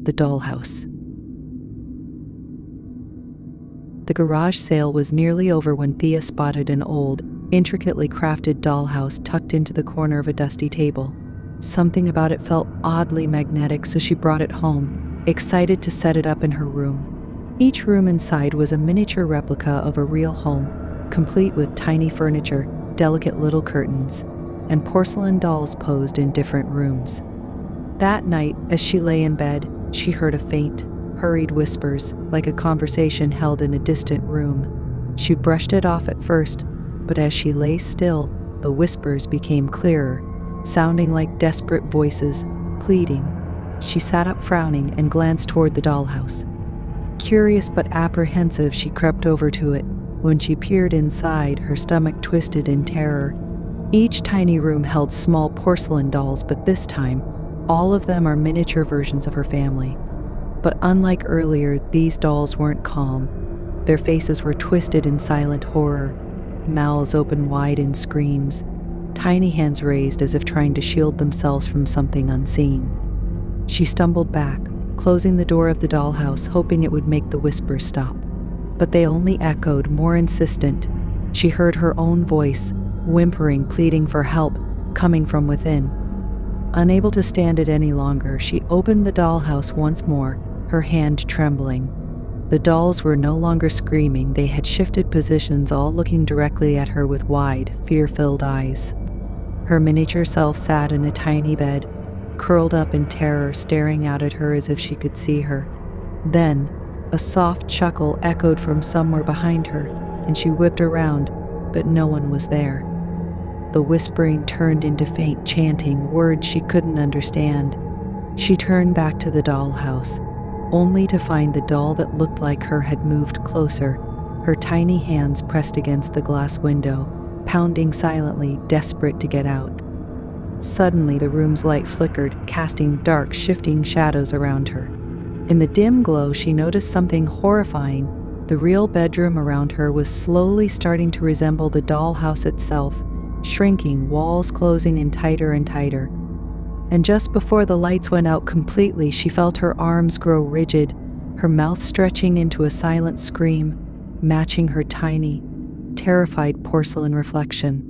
the dollhouse. The garage sale was nearly over when Thea spotted an old, intricately crafted dollhouse tucked into the corner of a dusty table. Something about it felt oddly magnetic, so she brought it home, excited to set it up in her room. Each room inside was a miniature replica of a real home, complete with tiny furniture, delicate little curtains, and porcelain dolls posed in different rooms. That night, as she lay in bed, she heard a faint, hurried whispers, like a conversation held in a distant room. She brushed it off at first, but as she lay still, the whispers became clearer, sounding like desperate voices, pleading. She sat up frowning and glanced toward the dollhouse. Curious but apprehensive, she crept over to it. When she peered inside, her stomach twisted in terror. Each tiny room held small porcelain dolls, but this time, all of them are miniature versions of her family. But unlike earlier, these dolls weren't calm. Their faces were twisted in silent horror, mouths open wide in screams, tiny hands raised as if trying to shield themselves from something unseen. She stumbled back, closing the door of the dollhouse, hoping it would make the whispers stop. But they only echoed, more insistent. She heard her own voice, whimpering, pleading for help, coming from within. Unable to stand it any longer, she opened the dollhouse once more, her hand trembling. The dolls were no longer screaming. They had shifted positions, all looking directly at her with wide, fear-filled eyes. Her miniature self sat in a tiny bed, curled up in terror, staring out at her as if she could see her. Then, a soft chuckle echoed from somewhere behind her, and she whipped around, but no one was there. The whispering turned into faint chanting, words she couldn't understand. She turned back to the dollhouse, only to find the doll that looked like her had moved closer, her tiny hands pressed against the glass window, pounding silently, desperate to get out. Suddenly, the room's light flickered, casting dark, shifting shadows around her. In the dim glow, she noticed something horrifying. The real bedroom around her was slowly starting to resemble the dollhouse itself, shrinking, walls closing in tighter and tighter. And just before the lights went out completely, she felt her arms grow rigid, her mouth stretching into a silent scream, matching her tiny, terrified porcelain reflection.